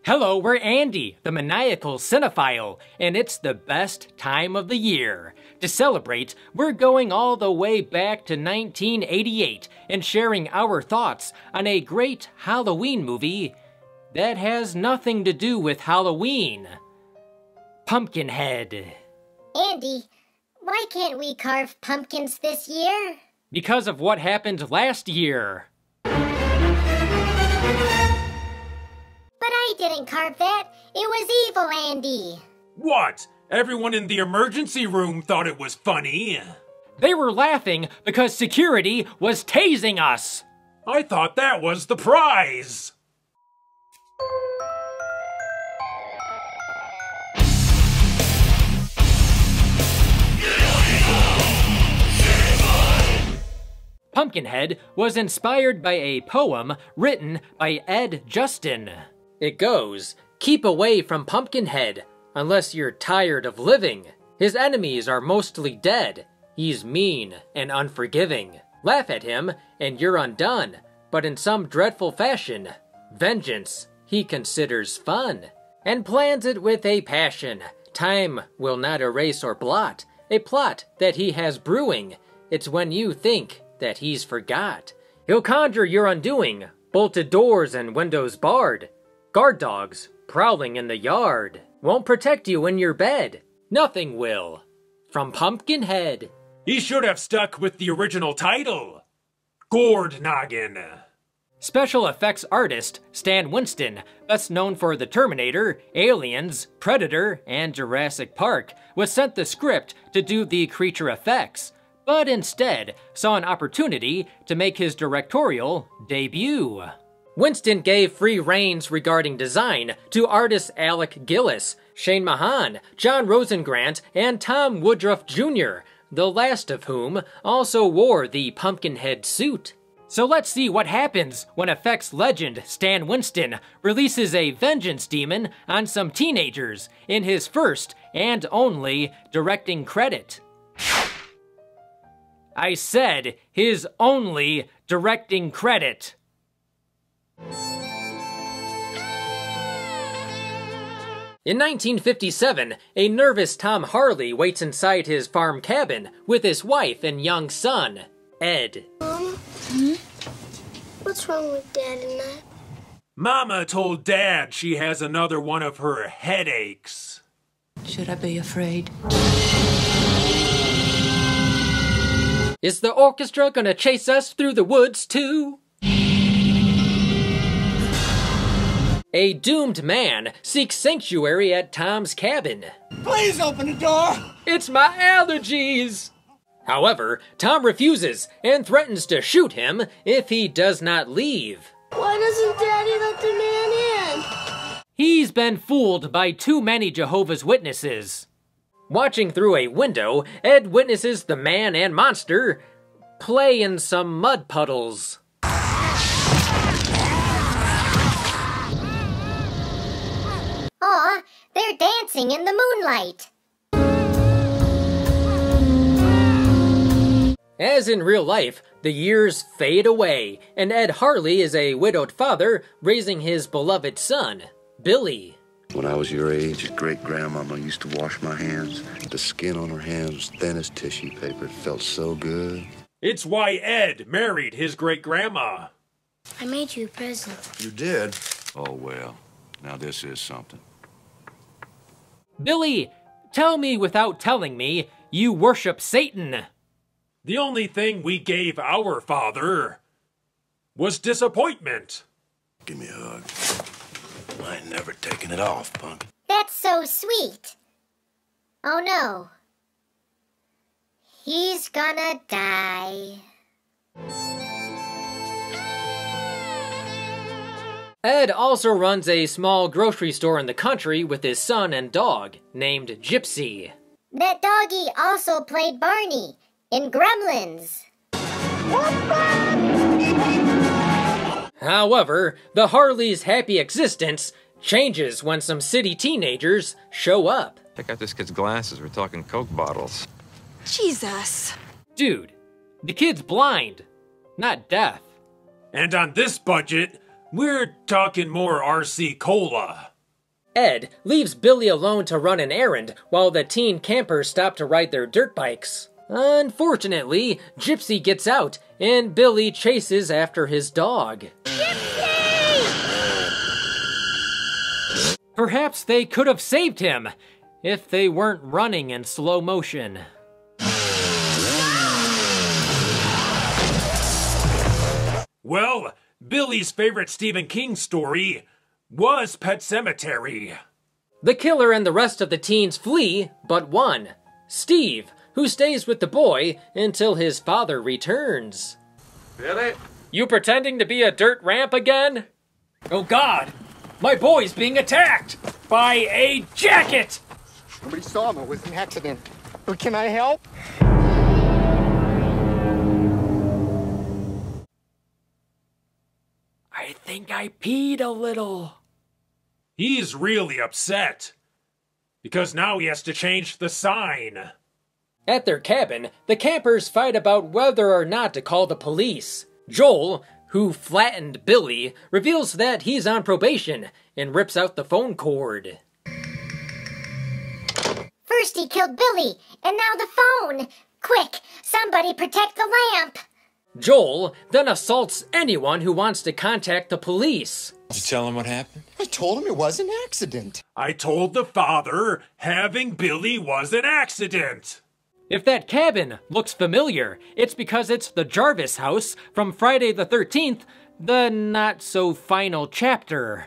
Hello, we're Andy, the Maniacal Cinephile, and it's the best time of the year. To celebrate, we're going all the way back to 1988 and sharing our thoughts on a great Halloween movie that has nothing to do with Halloween. Pumpkinhead. Andy, why can't we carve pumpkins this year? Because of what happened last year. But I didn't carve that. It was evil, Andy. What? Everyone in the emergency room thought it was funny. They were laughing because security was tasing us. I thought that was the prize. Pumpkinhead was inspired by a poem written by Ed Justin. It goes, "Keep away from Pumpkinhead, unless you're tired of living. His enemies are mostly dead. He's mean and unforgiving. Laugh at him, and you're undone. But in some dreadful fashion, vengeance he considers fun, and plans it with a passion. Time will not erase or blot a plot that he has brewing. It's when you think that he's forgot. He'll conjure your undoing, bolted doors and windows barred. Guard dogs prowling in the yard won't protect you in your bed. Nothing will. From Pumpkinhead." He should have stuck with the original title. Gourd Noggin. Special effects artist Stan Winston, best known for The Terminator, Aliens, Predator, and Jurassic Park, was sent the script to do the creature effects, but instead saw an opportunity to make his directorial debut. Winston gave free reins regarding design to artists Alec Gillis, Shane Mahan, John Rosengrant, and Tom Woodruff Jr., the last of whom also wore the Pumpkinhead suit. So let's see what happens when effects legend Stan Winston releases a vengeance demon on some teenagers in his first and only directing credit. I said his only directing credit. In 1957, a nervous Tom Harley waits inside his farm cabin with his wife and young son, Ed. Mom? What's wrong with Dad tonight? Mama told Dad she has another one of her headaches. Should I be afraid? Is the orchestra gonna chase us through the woods too? A doomed man seeks sanctuary at Tom's cabin. Please open the door! It's my allergies! However, Tom refuses and threatens to shoot him if he does not leave. Why doesn't Daddy let the man in? He's been fooled by too many Jehovah's Witnesses. Watching through a window, Ed witnesses the man and monster play in some mud puddles. Aw, they're dancing in the moonlight. As in real life, the years fade away, and Ed Harley is a widowed father raising his beloved son, Billy. When I was your age, your great-grandmama used to wash my hands. The skin on her hands was thin as tissue paper. It felt so good. It's why Ed married his great-grandma. I made you a present. You did? Oh, well. Now this is something. Billy, tell me without telling me you worship Satan. The only thing we gave our father was disappointment. Give me a hug. I ain't never taking it off, punk. That's so sweet. Oh no. He's gonna die. Ed also runs a small grocery store in the country with his son and dog, named Gypsy. That doggy also played Barney in Gremlins. However, the Harley's happy existence changes when some city teenagers show up. Check out this kid's glasses. We're talking Coke bottles. Jesus. Dude, the kid's blind, not deaf. And on this budget, we're talking more RC Cola. Ed leaves Billy alone to run an errand while the teen campers stop to ride their dirt bikes. Unfortunately, Gypsy gets out and Billy chases after his dog. Gypsy! Perhaps they could have saved him if they weren't running in slow motion. Well, Billy's favorite Stephen King story was Pet Sematary. The killer and the rest of the teens flee, but one, Steve, who stays with the boy until his father returns. Billy? You pretending to be a dirt ramp again? Oh God, my boy's being attacked by a jacket! Nobody saw him. It was an accident. Can I help? I think I peed a little. He's really upset. Because now he has to change the sign. At their cabin, the campers fight about whether or not to call the police. Joel, who flattened Billy, reveals that he's on probation and rips out the phone cord. First he killed Billy, and now the phone. Quick, somebody protect the lamp. Joel then assaults anyone who wants to contact the police. Did you tell him what happened? I told him it was an accident. I told the father having Billy was an accident. If that cabin looks familiar, it's because it's the Jarvis house from Friday the 13th, the not-so-final chapter.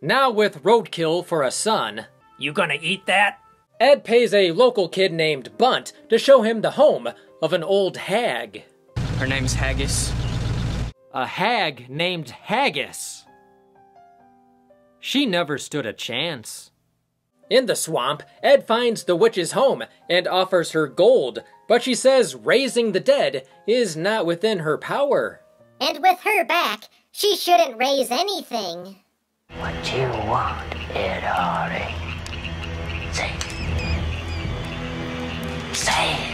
Now with roadkill for a son, you gonna eat that? Ed pays a local kid named Bunt to show him the home of an old hag. Her name's Haggis. A hag named Haggis. She never stood a chance. In the swamp, Ed finds the witch's home and offers her gold, but she says raising the dead is not within her power. And with her back, she shouldn't raise anything. What you want, Ed Harley? Say it. Say it.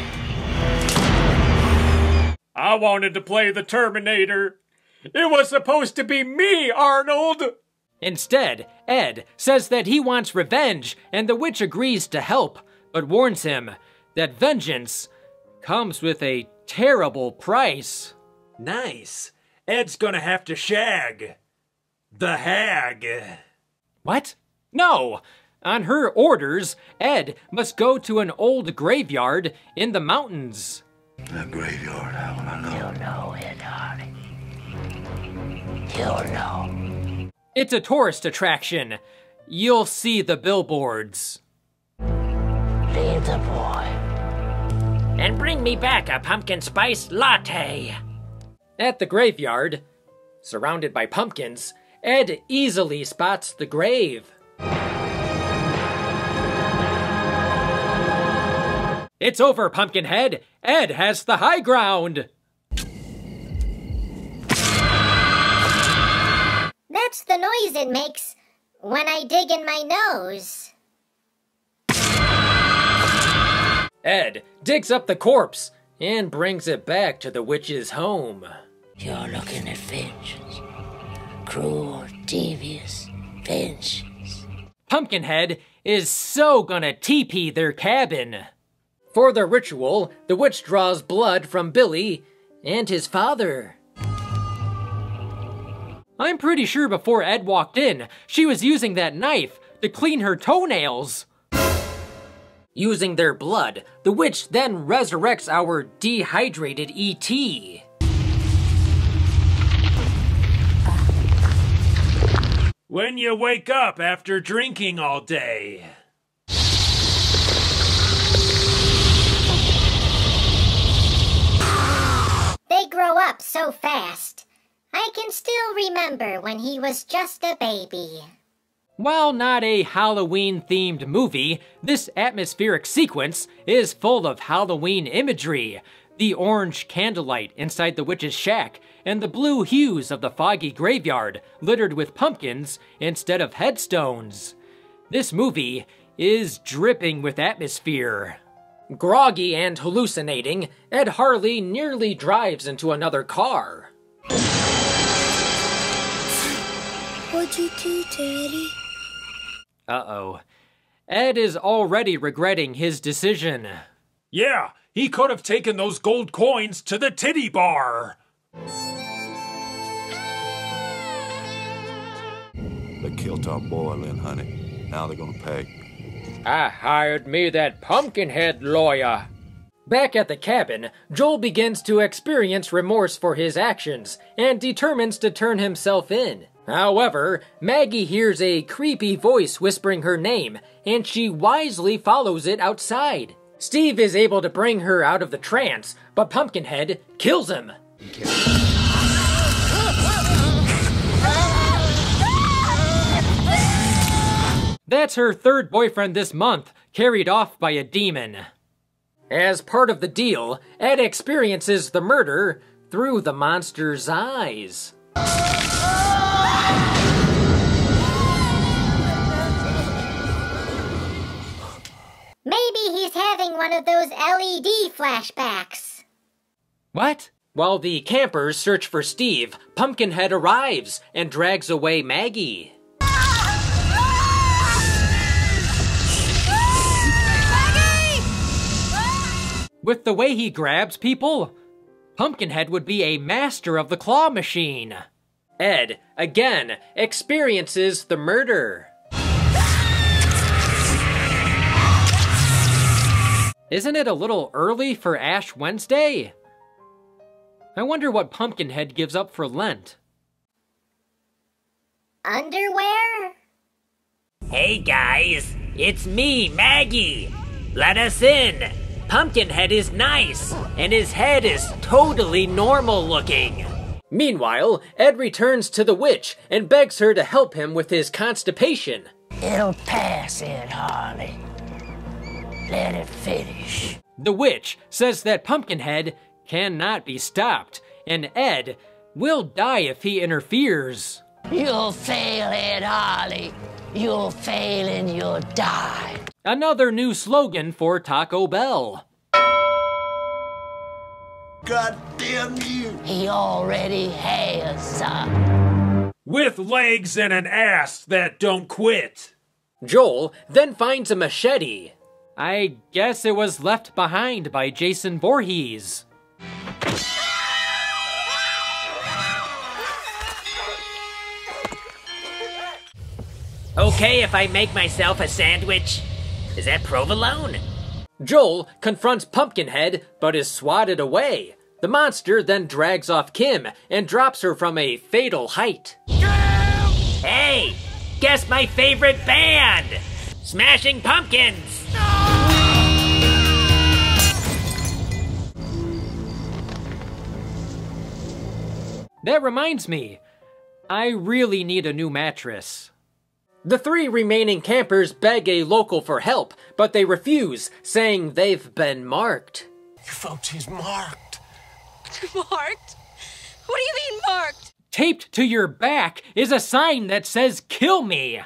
I wanted to play the Terminator. It was supposed to be me, Arnold! Instead, Ed says that he wants revenge, and the witch agrees to help, but warns him that vengeance comes with a terrible price. Nice. Ed's gonna have to shag the hag. What? No! On her orders, Ed must go to an old graveyard in the mountains. That graveyard, how will I know? You'll know, Ed Harley. You'll know. It's a tourist attraction. You'll see the billboards. Leave the boy. And bring me back a pumpkin spice latte. At the graveyard, surrounded by pumpkins, Ed easily spots the grave. It's over, Pumpkinhead. Ed has the high ground. That's the noise it makes when I dig in my nose. Ed digs up the corpse and brings it back to the witch's home. You're looking at vengeance. Cruel, devious vengeance. Pumpkinhead is so gonna TP their cabin. For the ritual, the witch draws blood from Billy and his father. I'm pretty sure before Ed walked in, she was using that knife to clean her toenails. Using their blood, the witch then resurrects our dehydrated E.T. When you wake up after drinking all day. They grow up so fast. I can still remember when he was just a baby. While not a Halloween-themed movie, this atmospheric sequence is full of Halloween imagery. the orange candlelight inside the witch's shack, and the blue hues of the foggy graveyard littered with pumpkins instead of headstones. This movie is dripping with atmosphere. Groggy and hallucinating, Ed Harley nearly drives into another car. What'd you do, Daddy? Uh-oh. Ed is already regretting his decision. Yeah, he could have taken those gold coins to the titty bar. They killed our boy, Lynn, honey. Now they're gonna pay. I hired me that Pumpkinhead lawyer. Back at the cabin, Joel begins to experience remorse for his actions and determines to turn himself in. However, Maggie hears a creepy voice whispering her name, and she wisely follows it outside. Steve is able to bring her out of the trance, but Pumpkinhead kills him. That's her third boyfriend this month, carried off by a demon. As part of the deal, Ed experiences the murder through the monster's eyes. Maybe he's having one of those LED flashbacks. What? While the campers search for Steve, Pumpkinhead arrives and drags away Maggie. With the way he grabs people, Pumpkinhead would be a master of the claw machine. Ed, again, experiences the murder. Isn't it a little early for Ash Wednesday? I wonder what Pumpkinhead gives up for Lent. Underwear? Hey guys, it's me, Maggie. Let us in. Pumpkinhead is nice, and his head is totally normal looking. Meanwhile, Ed returns to the witch and begs her to help him with his constipation. It'll pass, Ed Harley. Let it finish. The witch says that Pumpkinhead cannot be stopped, and Ed will die if he interferes. You'll fail, Ed Harley. You'll fail and you'll die. Another new slogan for Taco Bell. God damn you! He already has some. With legs and an ass that don't quit. Joel then finds a machete. I guess it was left behind by Jason Voorhees. Okay if I make myself a sandwich? Is that provolone? Joel confronts Pumpkinhead, but is swatted away. The monster then drags off Kim and drops her from a fatal height. Hey, guess my favorite band! Smashing Pumpkins! That reminds me, I really need a new mattress. The three remaining campers beg a local for help, but they refuse, saying they've been marked. You folks, he's marked. Marked? What do you mean marked? Taped to your back is a sign that says, "Kill me."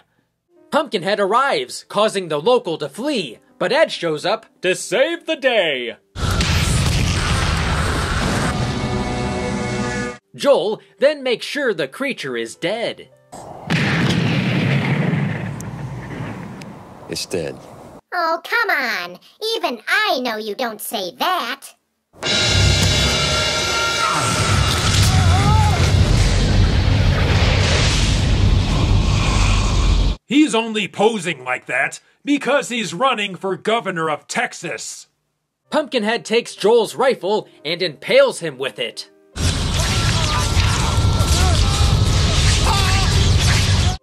Pumpkinhead arrives, causing the local to flee, but Ed shows up to save the day. Joel then makes sure the creature is dead. It's dead. Oh, come on. Even I know you don't say that. He's only posing like that because he's running for governor of Texas. Pumpkinhead takes Joel's rifle and impales him with it.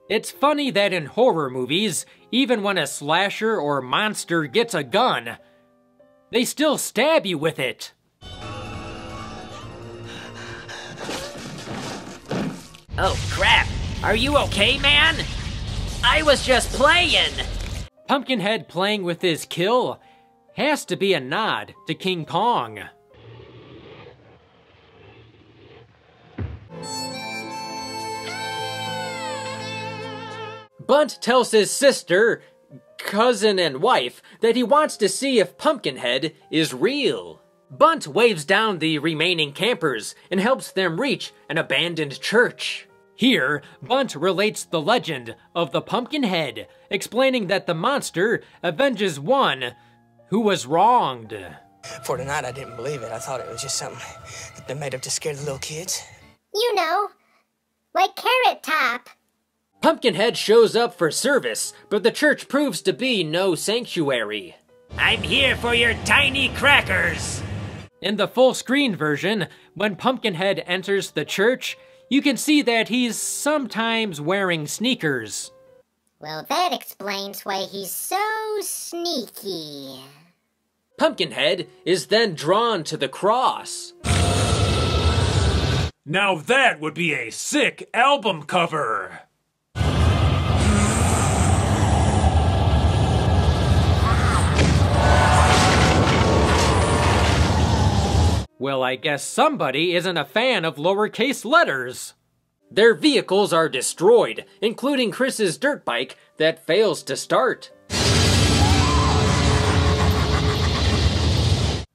It's funny that in horror movies, even when a slasher or monster gets a gun, they still stab you with it. Oh crap, are you okay, man? I was just playing! Pumpkinhead playing with his kill has to be a nod to King Kong. Bunt tells his sister, cousin, and wife that he wants to see if Pumpkinhead is real. Bunt waves down the remaining campers and helps them reach an abandoned church. Here, Bunt relates the legend of the Pumpkinhead, explaining that the monster avenges one who was wronged. For tonight, I didn't believe it. I thought it was just something that they made up to scare the little kids. You know, like Carrot Top. Pumpkinhead shows up for service, but the church proves to be no sanctuary. I'm here for your tiny crackers. In the full-screen version, when Pumpkinhead enters the church, you can see that he's sometimes wearing sneakers. Well, that explains why he's so sneaky. Pumpkinhead is then drawn to the cross. Now that would be a sick album cover. Well, I guess somebody isn't a fan of lowercase letters. Their vehicles are destroyed, including Chris's dirt bike that fails to start.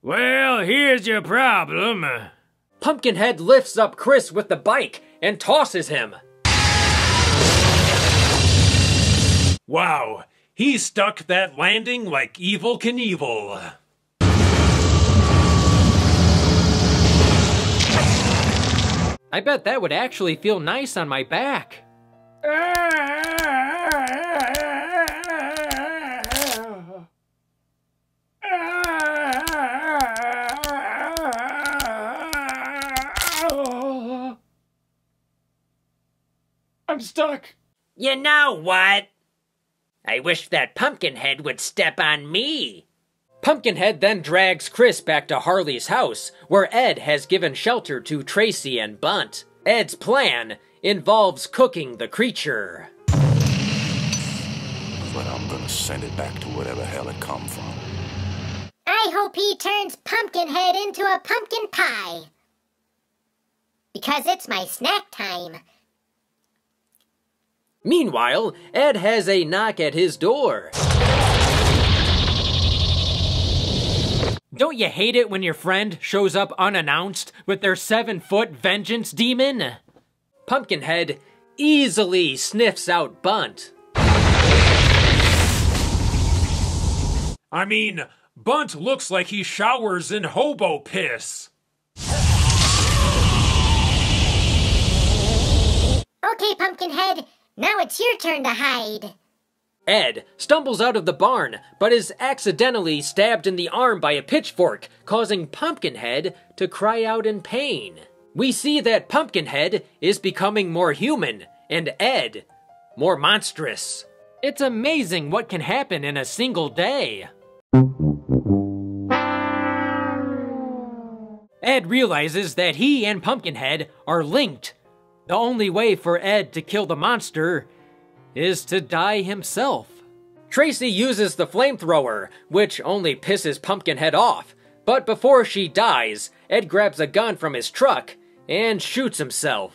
Well, here's your problem. Pumpkinhead lifts up Chris with the bike and tosses him. Wow, he stuck that landing like Evel Knievel. I bet that would actually feel nice on my back. I'm stuck. You know what? I wish that Pumpkinhead would step on me. Pumpkinhead then drags Chris back to Harley's house, where Ed has given shelter to Tracy and Bunt. Ed's plan involves cooking the creature. But I'm gonna send it back to whatever hell it come from. I hope he turns Pumpkinhead into a pumpkin pie. Because it's my snack time. Meanwhile, Ed has a knock at his door. Don't you hate it when your friend shows up unannounced with their 7-foot vengeance demon? Pumpkinhead easily sniffs out Bunt. I mean, Bunt looks like he showers in hobo piss. Okay, Pumpkinhead, now it's your turn to hide. Ed stumbles out of the barn, but is accidentally stabbed in the arm by a pitchfork, causing Pumpkinhead to cry out in pain. We see that Pumpkinhead is becoming more human, and Ed more monstrous. It's amazing what can happen in a single day. Ed realizes that he and Pumpkinhead are linked. The only way for Ed to kill the monster is to die himself. Tracy uses the flamethrower, which only pisses Pumpkinhead off. But before she dies, Ed grabs a gun from his truck and shoots himself.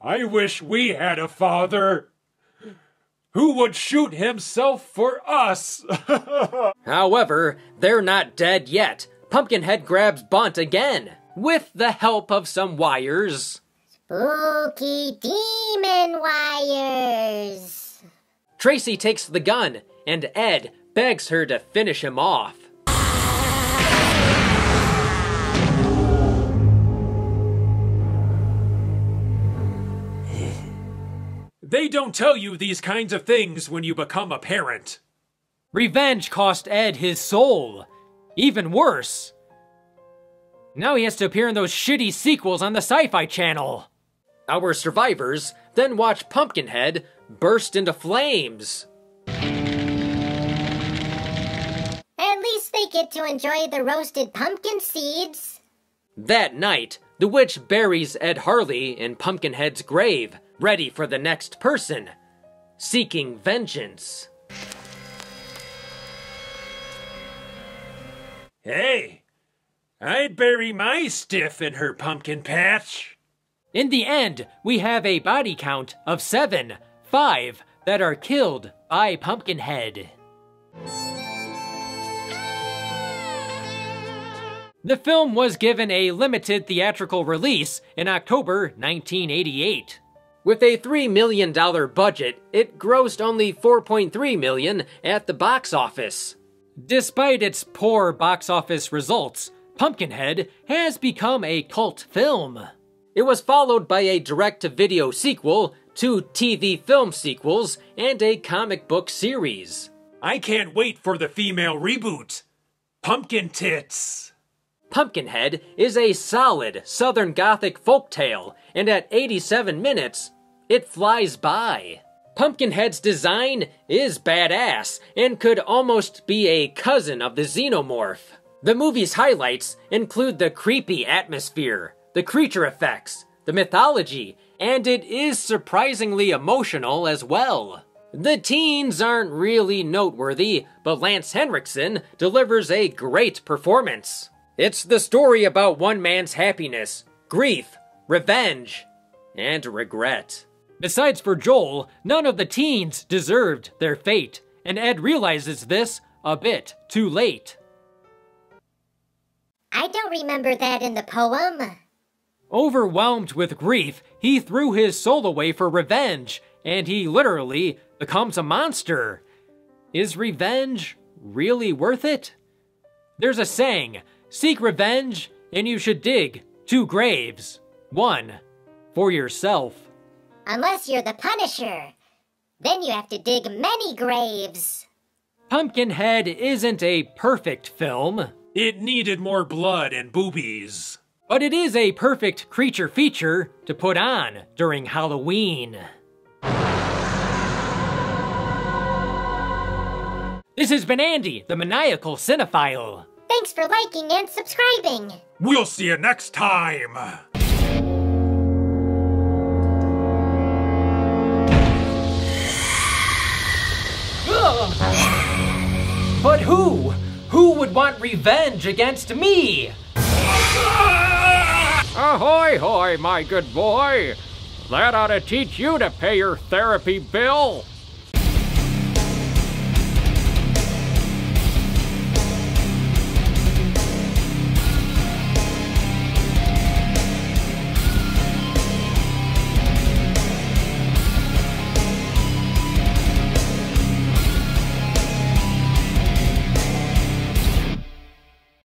I wish we had a father who would shoot himself for us. However, they're not dead yet. Pumpkinhead grabs Bunt again, with the help of some wires. Spooky demon wires. Tracy takes the gun, and Ed begs her to finish him off. They don't tell you these kinds of things when you become a parent. Revenge cost Ed his soul. Even worse, now he has to appear in those shitty sequels on the Sci-Fi Channel. Our survivors then watch Pumpkinhead burst into flames. At least they get to enjoy the roasted pumpkin seeds. That night, the witch buries Ed Harley in Pumpkinhead's grave, ready for the next person, seeking vengeance. Hey, I'd bury my stiff in her pumpkin patch. In the end, we have a body count of 7, 5 that are killed by Pumpkinhead. The film was given a limited theatrical release in October 1988. With a $3 million budget, it grossed only $4.3 million at the box office. Despite its poor box office results, Pumpkinhead has become a cult film. It was followed by a direct-to-video sequel, 2 TV film sequels, and a comic book series. I can't wait for the female reboot. Pumpkin Tits. Pumpkinhead is a solid Southern Gothic folktale, and at 87 minutes, it flies by. Pumpkinhead's design is badass, and could almost be a cousin of the Xenomorph. The movie's highlights include the creepy atmosphere, the creature effects, the mythology, and it is surprisingly emotional as well. The teens aren't really noteworthy, but Lance Henriksen delivers a great performance. It's the story about one man's happiness, grief, revenge, and regret. Besides for Joel, none of the teens deserved their fate, and Ed realizes this a bit too late. I don't remember that in the poem. Overwhelmed with grief, he threw his soul away for revenge, and he literally becomes a monster. Is revenge really worth it? There's a saying, seek revenge, and you should dig 2 graves. 1 for yourself. Unless you're the Punisher. Then you have to dig many graves. Pumpkinhead isn't a perfect film. It needed more blood and boobies. But it is a perfect creature feature to put on during Halloween. This has been Andy, the Maniacal Cinephile. Thanks for liking and subscribing. We'll see you next time. But who? Who would want revenge against me? Ahoy, hoy, my good boy. That ought to teach you to pay your therapy bill.